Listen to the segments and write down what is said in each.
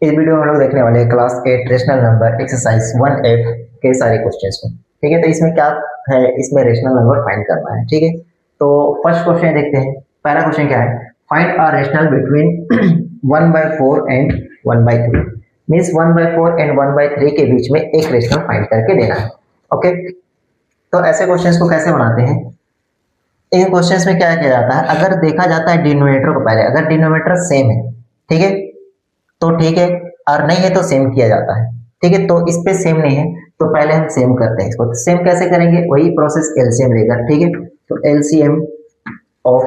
इस वीडियो में हम लोग देखने वाले हैं class 8 rational number exercise 1F के सारे क्वेश्चंस में। ठीक है, तो इसमें क्या है, इसमें रेशनल नंबर फाइंड करना है। ठीक है, तो फर्स्ट क्वेश्चन देखते हैं। पहला क्वेश्चन क्या है, find a rational between 1/4 and 1/3। Means 1/4 and 1/3 के बीच में एक रेशनल फाइंड करके देना है। ओके, तो ऐसे क्वेश्चंस को कैसे बनाते हैं, इन क्वेश्चंस में क्या किया जाता है, अगर देखा जाता है डिनोमिनेटर को पहले, अगर डिनोमिनेटर सेम है, ठीक है, तो ठीक है, और नहीं है तो सेम किया जाता है। ठीक है, तो इस पे सेम नहीं है तो पहले हम सेम करते हैं इसको। तो सेम कैसे करेंगे, वही प्रोसेस एलसीएम रहेगा। ठीक है, तो एलसीएम ऑफ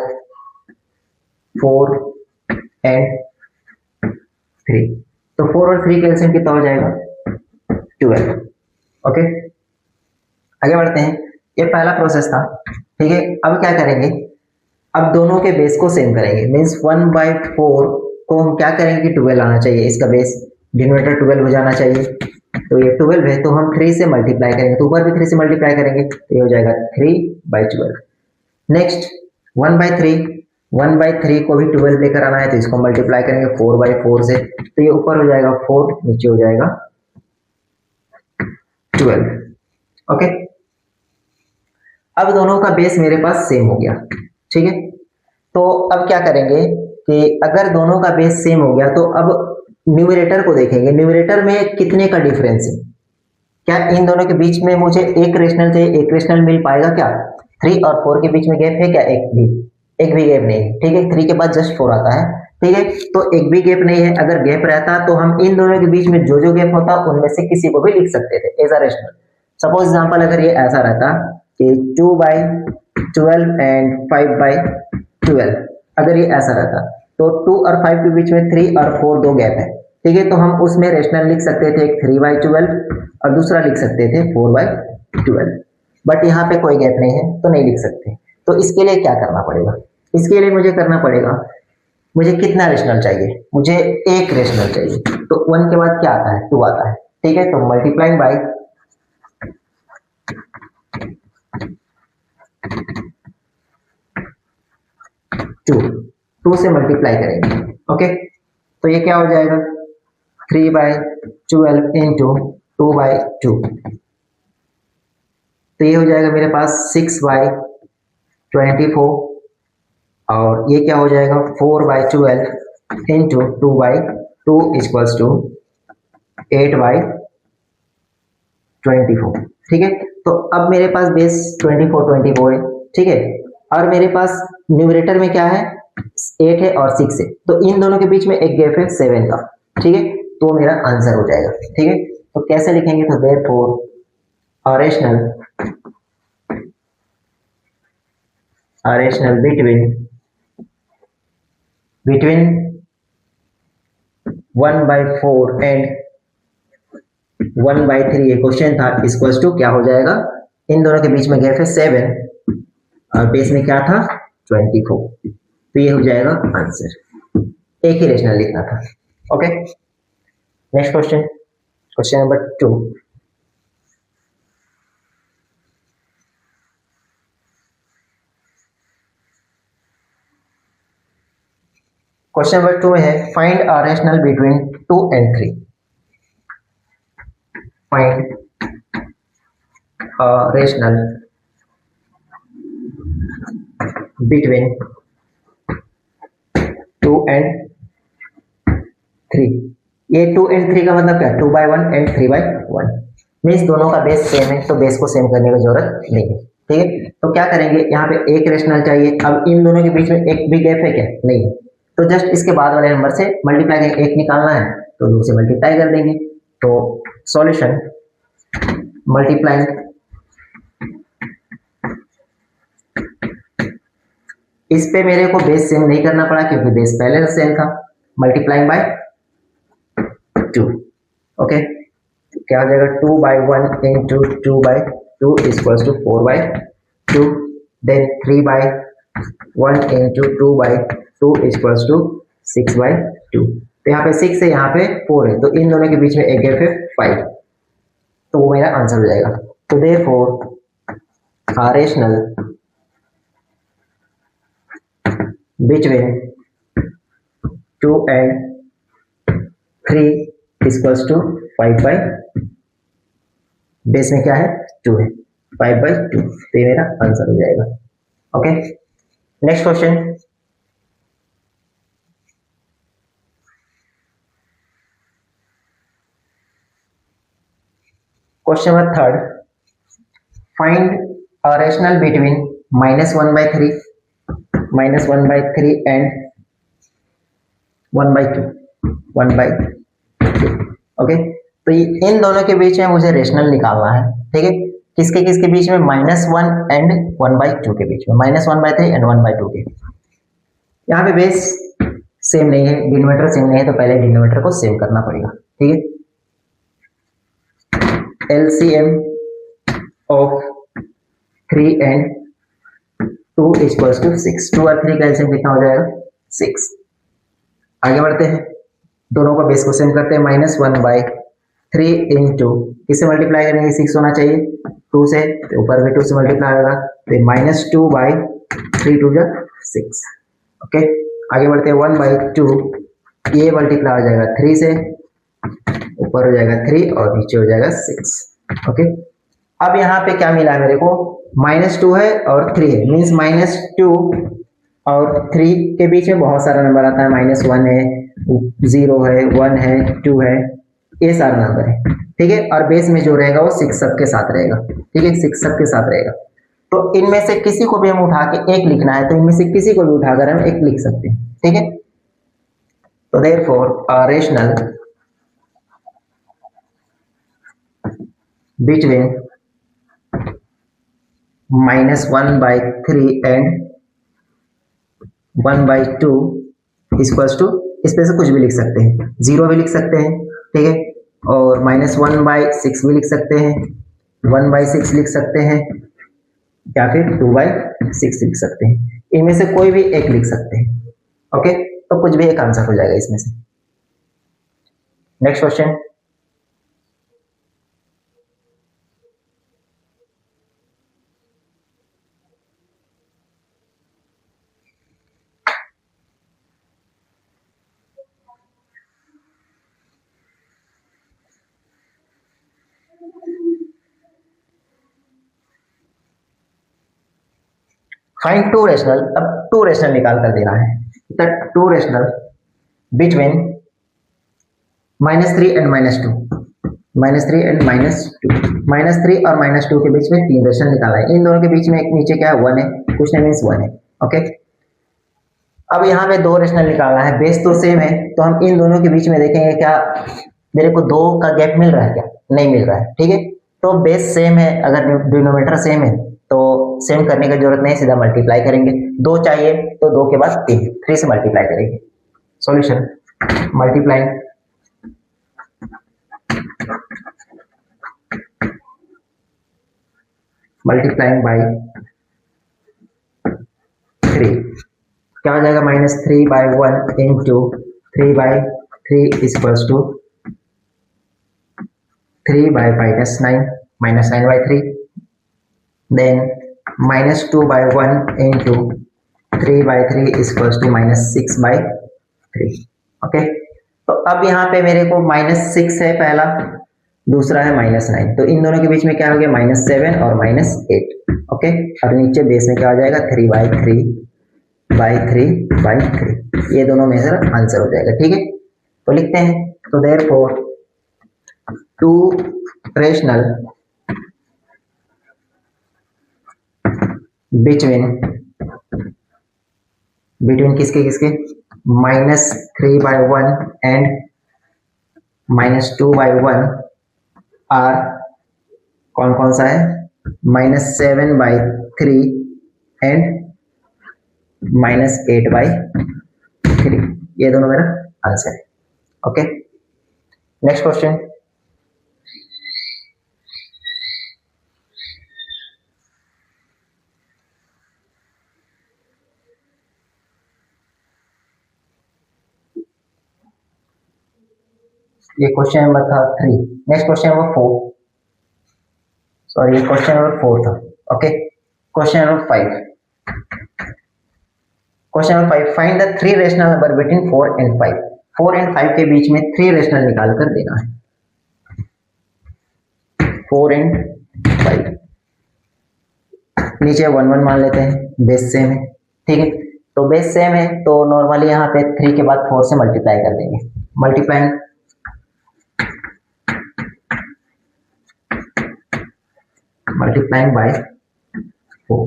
4 एंड 3, तो 4 और 3 का एलसीएम कितना हो जाएगा, 12। ओके, आगे बढ़ते हैं। ये पहला प्रोसेस था। ठीक है, अब क्या करेंगे, अब दोनों के बेस को सेम करेंगे। मीन्स 1/4 को हम क्या करेंगे कि 12 आना चाहिए, इसका बेस डिनोमिनेटर 12 हो जाना चाहिए। तो ये 12 है तो हम 3 से मल्टीप्लाई करेंगे, तो ऊपर भी 3 से मल्टीप्लाई करेंगे तो ये हो जाएगा 3/12। नेक्स्ट 1/3, 1/3 को भी 12 लेकर आना है तो इसको मल्टीप्लाई करेंगे 4/4 से, तो ये ऊपर हो जाएगा 4, नीचे हो जाएगा 12। ओके, अब दोनों का बेस मेरे पास सेम हो गया। ठीक है, तो अब क्या करेंगे कि अगर दोनों का बेस सेम हो गया तो अब न्यूमरेटर को देखेंगे, न्यूमरेटर में कितने का डिफरेंस है, क्या इन दोनों के बीच में मुझे एक रेशनल चाहिए, एक रेशनल मिल पाएगा क्या, 3 और 4 के बीच में गैप है क्या, एक भी गैप नहीं। ठीक है, 3 के बाद जस्ट 4 आता है। ठीक है, तो एक भी गैप नहीं है। अगर गैप रहता तो हम इन दोनों के बीच में जो जो गैप होता उनमें से किसी को भी लिख सकते थे as a rational. Suppose example अगर ये ऐसा रहता कि 2/12 एंड 5/12, अगर ये ऐसा रहता तो 2 और 5 के बीच में 3 और 4 दो गैप है। ठीक है, तो हम उसमें रेशनल लिख सकते थे, एक 3/12 और दूसरा लिख सकते थे 4/12। बट यहाँ पे कोई गैप नहीं है तो नहीं लिख सकते। तो इसके लिए क्या करना पड़ेगा, इसके लिए मुझे करना पड़ेगा, मुझे कितना रेशनल चाहिए, मुझे एक रेशनल चाहिए। तो 1 के बाद क्या आता है, 2 आता है। ठीक है, तो मल्टीप्लाइंग बाई 2 से मल्टीप्लाई करेंगे। ओके, तो ये क्या हो जाएगा, 3/12 इंटू 2/2, तो ये हो जाएगा मेरे पास 6/24, और ये क्या हो जाएगा 4/12 इंटू 2/2 इक्वल्स टू 8/24। ठीक है, तो अब मेरे पास बेस 24 है। ठीक है, और मेरे पास न्यूमरेटर में क्या है, 8 है और 6 है, तो इन दोनों के बीच में एक गैप है 7 का। ठीक है, तो मेरा आंसर हो जाएगा। ठीक है, तो कैसे लिखेंगे, तो therefore a rational between 1/4 and 1/3, ये क्वेश्चन था, इक्वल्स टू क्या हो जाएगा, इन दोनों के बीच में गैप है 7 और बेस में क्या था 24, तो ये हो जाएगा आंसर। एक ही रेशनल लिखना था। Okay, next question, question number 2। Question number 2 है, find a rational between 2 and 3। Find a rational between 2 and 3। ये 2 एंड 3 का मतलब क्या है, 2/1 एंड 3/1। मीन्स दोनों का बेस सेम है तो बेस को सेम करने की जरूरत नहीं है। ठीक है, तो क्या करेंगे, यहाँ पे एक रेशनल चाहिए। अब इन दोनों के बीच में एक भी गैप है क्या, नहीं, तो जस्ट इसके बाद वाले नंबर से मल्टीप्लाई करेंगे, एक निकालना है तो 2 से मल्टीप्लाई कर देंगे। तो सॉल्यूशन मल्टीप्लाइंग इस पे मेरे को बेस सेम नहीं करना पड़ा क्योंकि बेस पहले से सेम था, मल्टीप्लाइंग बाय 2। ओके, क्या हो जाएगा 2/1 into 2/2 equals to 4/2, then 3/1 into 2/2 equals to 6/2। तो यहाँ पे 6 है, यहाँ पे 4 है, तो इन दोनों के बीच में एक गैप है 5, तो वो मेरा आंसर हो जाएगा। तो therefore a rational between 2 and 3 equals to 5 by, base में क्या है 2 है, 5/2, तो ये मेरा आंसर हो जाएगा। Okay, next question, question number third, find a rational between -1/3 and 1/2 okay. तो इन दोनों के बीच में मुझे रेशनल निकालना है, ठीक है। किसके किसके बीच में, -1 एंड 1/2 के बीच में, -1/3 एंड 1/2 के। यहाँ पे बेस सेम नहीं है, डिनोमिनेटर सेम नहीं है, तो पहले डिनोमिनेटर को सेव करना पड़ेगा, ठीक है। LCM of 3 and 2 equals to 6। 2 और 3 का एलसीएम कितना हो जाएगा 6। आगे बढ़ते हैं, दोनों का बेस को सेम करते हैं। -1/3 इंटू किससे मल्टीप्लाई करेंगे, 6 होना चाहिए 2 से, तो ऊपर भी 2 से मल्टीप्लाई होगा, तो -2/3 टू जा 6। ओके, आगे बढ़ते हैं 1/2, ये मल्टीप्लाई हो जाएगा 3 से, ऊपर हो जाएगा 3 और नीचे हो जाएगा 6। ओके, अब यहाँ पे क्या मिला मेरे को, -2 है और 3 है, मीन्स -2 और 3 के बीच में बहुत सारा नंबर आता है, -1 है, 0 है, 1 है, 2 है, ये सारा नंबर है, ठीक है। और बेस में जो रहेगा वो 6 सबके साथ रहेगा, ठीक है, 6 सबके साथ रहेगा। तो इनमें से किसी को भी हम उठा के एक लिखना है, तो इनमें से किसी को भी उठाकर हम एक लिख सकते हैं, ठीक है। तो therefore a rational between -1/3 and 1/2 equals to, इस पे से कुछ भी लिख सकते हैं, 0 भी लिख सकते हैं, ठीक है, और -1/6 भी लिख सकते हैं, 1/6 लिख सकते हैं, या फिर 2/6 लिख सकते हैं। इनमें से कोई भी एक लिख सकते हैं, ओके। तो कुछ भी एक आंसर हो जाएगा इसमें से। नेक्स्ट क्वेश्चन, फाइंड 2 रेशनल, अब 2 रेशनल निकाल कर देना है। The 2 rational between -3 and -2, -3 and -2 और -2 के बीच में 3 रेशनल निकालना है। इन दोनों के बीच में एक नीचे क्या है 1 है, कुछ नहीं, मीन्स 1 है, ओके। अब यहाँ पे 2 रेशनल निकालना है, बेस तो सेम है, तो हम इन दोनों के बीच में देखेंगे क्या मेरे को 2 का गैप मिल रहा है, क्या नहीं मिल रहा है, ठीक है। तो बेस सेम है, अगर डिनोमिनेटर सेम है तो सेम करने की जरूरत नहीं, सीधा मल्टीप्लाई करेंगे। 2 चाहिए तो 2 के बाद 3 से मल्टीप्लाई करेंगे। सॉल्यूशन, मल्टीप्लाइंग बाय 3, क्या हो जाएगा, -3/1 into 3/3 equals to 3/-9, -9/3, then -2/1 into 3/3 equals to -6/3। Okay, तो अब यहाँ पे मेरे को -6 है पहला, दूसरा है -9, तो इन दोनों के बीच में क्या हो गया -7 और -8। ओके, और नीचे बेस में क्या हो जाएगा 3/3 ये दोनों में से आंसर हो जाएगा, ठीक है। तो लिखते हैं, तो देयरफॉर 2 रेशनल बिटवीन किसके किसके, -3/1 एंड -2/1 आर, कौन कौन सा है, -7/3 एंड -8/3, ये दोनों मेरा आंसर है। ओके, नेक्स्ट क्वेश्चन, ये क्वेश्चन नंबर था 3। Next question number 4, sorry question number 4 था। Okay, question number 5, find the 3 rational number between 4 and 5। 4 and 5 के बीच में 3 रेशनल निकाल कर देना है। 4 एंड 5, नीचे 1 1 मान लेते हैं, बेस सेम है, ठीक है। तो बेस सेम है तो नॉर्मली यहाँ पे 3 के बाद 4 से मल्टीप्लाई कर देंगे। Multiplying by 4,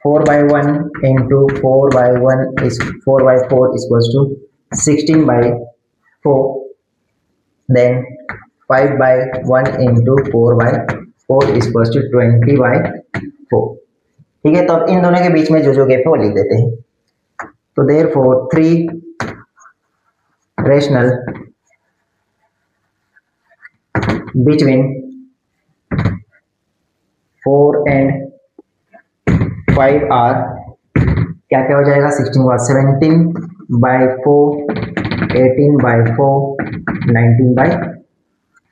4 by 1 into 4 by 1 is 4 by 4 is equals to 16 by 4, then 5 by 1 into 4 by 4 is equals to 20 by 4, ठीक है। तो अब इन दोनों के बीच में जो जो गैप है वो लिख देते हैं। तो therefore 3 rational between 4 and 5 are क्या क्या हो जाएगा, 16 का 17 by 4, 18 by 4, 19 by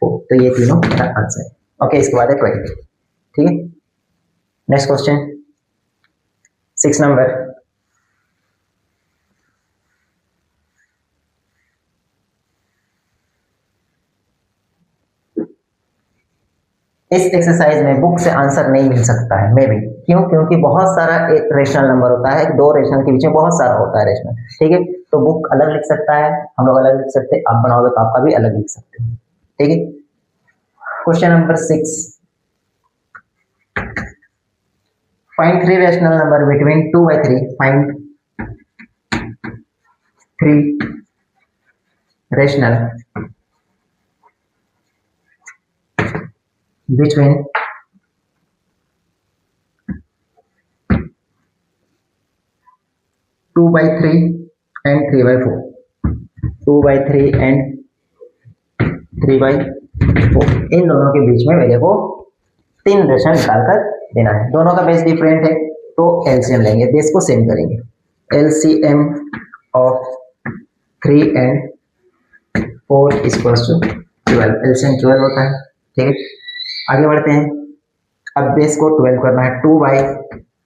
4, तो ये तीनों मेरा आंसर है। ओके, इसके बाद है 20, ठीक है। नेक्स्ट क्वेश्चन 6 नंबर, इस एक्सरसाइज में बुक से आंसर नहीं मिल सकता है, मे बी क्यों, क्योंकि बहुत सारा एक रेशनल नंबर होता है, 2 रेशनल के बीच में बहुत सारा होता है रेशनल, ठीक है। तो बुक अलग लिख सकता है, हम लोग अलग लिख सकते हैं, आप बनाओगे तो आपका भी अलग लिख सकते हो, ठीक है। Question number 6, find 3 rational number between 2 by 3, find 3 rational between 2 by 3 and 3 by 4, 2 by 3 and 3 by 4, इन दोनों के बीच में मेरे को 3 रेशनल निकाल कर देना है। दोनों का बेस डिफरेंट है तो एलसीएम लेंगे, बेस को सेम करेंगे। LCM of 3 and 4 is equals to 12, LCM 12 होता है, ठीक है। आगे बढ़ते हैं, अब बेस को 12 करना है। 2 by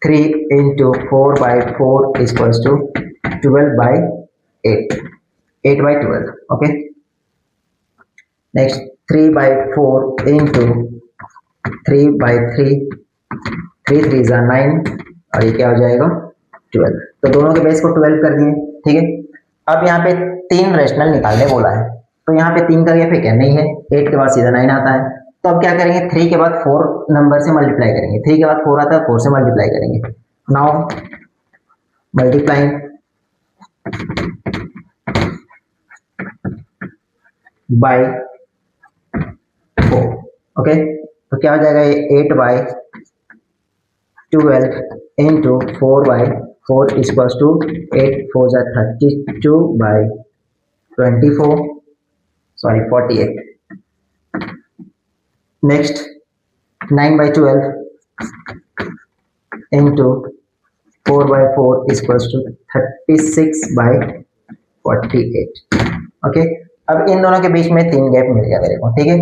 3 into 4 by 4 is equals to 12 by 8, 8 by 12, okay. Next 3 by 4 into 3 by 3, 3 3 is 9 और ये क्या हो जाएगा 12, तो दोनों के बेस को 12 कर दिए, ठीक है। अब यहाँ पे 3 रेशनल निकालने बोला है, तो यहाँ पे 3 का गैप है क्या, नहीं है, 8 के बाद सीधा 9 आता है, तो अब क्या करेंगे, 3 के बाद 4 नंबर से मल्टीप्लाई करेंगे, 3 के बाद 4 आता है, 4 से मल्टीप्लाई करेंगे। नाउ मल्टीप्लाइंग बाय 4, ओके, तो क्या हो जाएगा, ये 8 by 12 into 4 by 4 is equals to 8 4 जा 32 by 24, sorry 48। Next 9 by 12 into 4 by 4 is equals to 36 by 48, okay. अब इन दोनों के बीच में 3 गैप मिल गया मेरे को, ठीक है।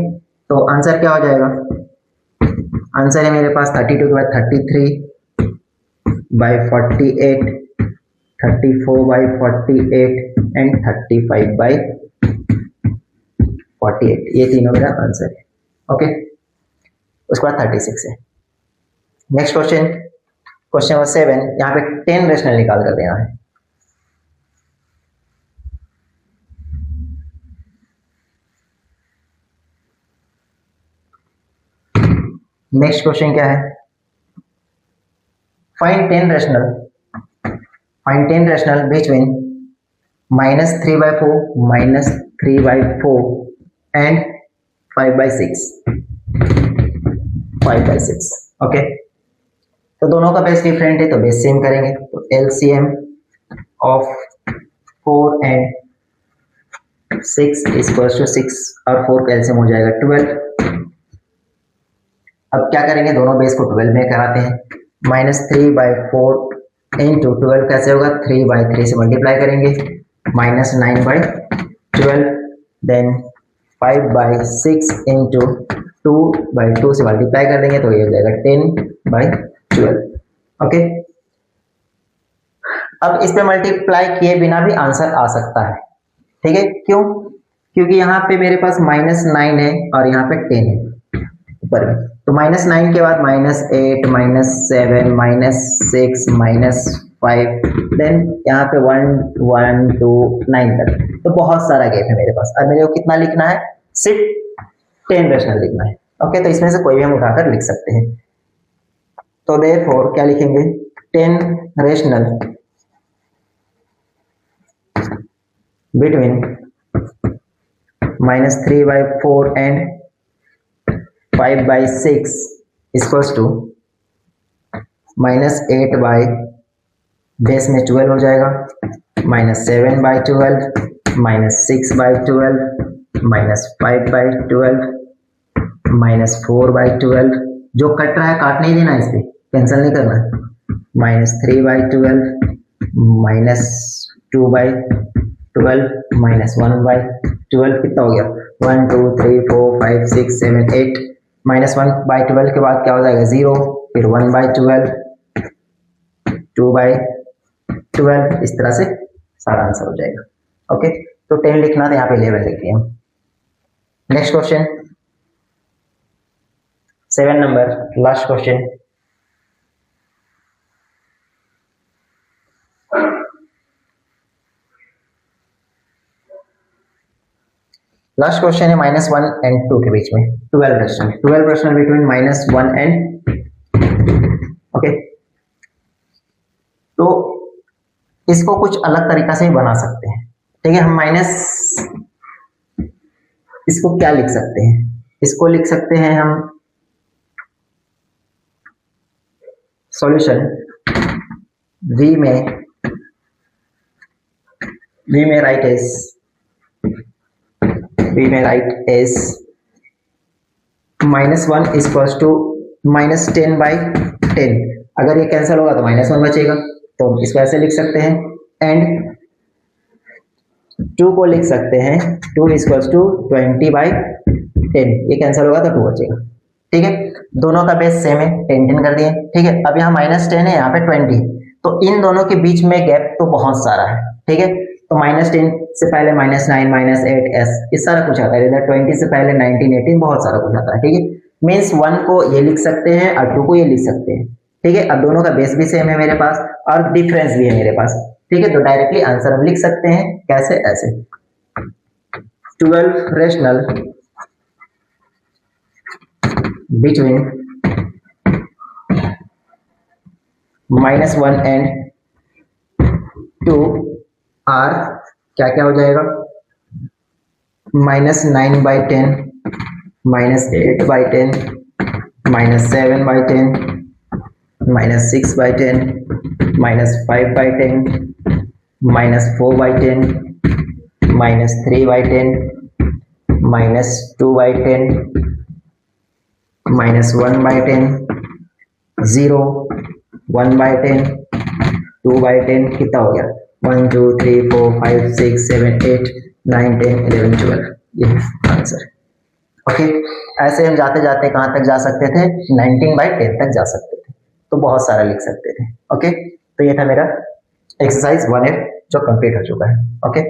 तो आंसर क्या हो जाएगा, आंसर है मेरे पास 32 के बाद 33 by 48, 34 by 48 एंड 35 by 48, ये तीनों मेरा आंसर है, ओके। उसके बाद 36 है। नेक्स्ट क्वेश्चन, क्वेश्चन नंबर 7, यहाँ पे 10 रेशनल निकाल कर देना है। नेक्स्ट क्वेश्चन क्या है, find 10 rational between -3 by 4, -3 by 4 and 5 by 6, 5 by 6, okay. तो दोनों का बेस डिफरेंट है तो बेस सेम करेंगे, तो LCM of 4 and 6 is equals to 6 और 4 का एलसीएम हो जाएगा 12। अब क्या करेंगे, दोनों बेस को 12 में कराते हैं। -3 by 4 इंटू 12 कैसे होगा, 3 by 3 से मल्टीप्लाई करेंगे, -9 by 12, then 5 by 6 into 2 by 2 से मल्टीप्लाई कर देंगे तो ये हो जाएगा 10 by 12, ओके। अब इस पे मल्टीप्लाई किए बिना भी आंसर आ सकता है, ठीक है, क्यों? क्योंकि यहाँ पे मेरे पास -9 है और यहाँ पे 10 है ऊपर में, तो -9 के बाद -8 -7 -6 -5 देन यहाँ पे 1 1 2 9 तक, तो बहुत सारा गैप है मेरे पास। अब मेरे को कितना लिखना है? सिर्फ 10 रेशनल लिखना है। ओके, तो इसमें से कोई भी हम उठाकर लिख सकते हैं। तो देयरफॉर क्या लिखेंगे? 10 rational between -3/4 and 5/6 equals to -8 by base में 12 हो जाएगा, -7/12 -6/12 -5/12 -4/12, जो कट रहा है काट नहीं देना, इस पे कैंसिल नहीं करना है, -3/12 -2/12 -1/12 कितना हो गया? 1 2 3 4 5 6 7 8 -1/12 के बाद क्या हो जाएगा? 0, फिर 1/12 2/12, इस तरह से सारा आंसर हो जाएगा। ओके, तो 10 लिखना था, यहाँ पे 11 लिख दिया। Next question 7 number, last question. Last question है -1 and 2 के बीच में 12 रेशनल बिटवीन -1 and ओके। तो इसको कुछ अलग तरीका से बना सकते हैं, ठीक है। हम इसको क्या लिख सकते हैं? इसको लिख सकते हैं हम सॉल्यूशन v में राइट एस -1 इक्वल्स टू -10/10। अगर ये कैंसिल होगा तो -1 बचेगा, तो इसको ऐसे लिख सकते हैं। एंड 2 को लिख सकते हैं 2 इक्वल्स टू 20/10। ये कैंसिल होगा तो 2 बचेगा, ठीक है। दोनों का बेस सेम है, 10 कर दिए, ठीक है। अब यहाँ -10 है, यहाँ पे 20, तो इन दोनों के बीच में गैप तो बहुत सारा है, ठीक है। तो -10 से पहले -9 -8 ये सारा कुछ आता है, इधर 20 से पहले 19 18 बहुत सारा कुछ आता है, ठीक है। मीन्स 1 को ये लिख सकते हैं और 2 को ये लिख सकते हैं, ठीक है। अब दोनों का बेस भी सेम है मेरे पास और डिफरेंस भी है मेरे पास, ठीक है। तो डायरेक्टली आंसर हम लिख सकते हैं, कैसे? ऐसे 12 रेशनल बिटवीन -1 and 2 आर क्या क्या हो जाएगा? -9/10 -8/10 -7/10 -6/10 -5/10 -4/10 -3/10 -2/10 -1/10 0 1/10 2/10 कितना हो गया? 1 2 3 4 5 6 7 8 9 10 11 12, ये आंसर। ओके, ऐसे हम जाते जाते कहाँ तक जा सकते थे? 19/10 तक जा सकते थे, तो बहुत सारा लिख सकते थे। ओके, तो ये था मेरा एक्सरसाइज 1F जो कंप्लीट हो चुका है। ओके।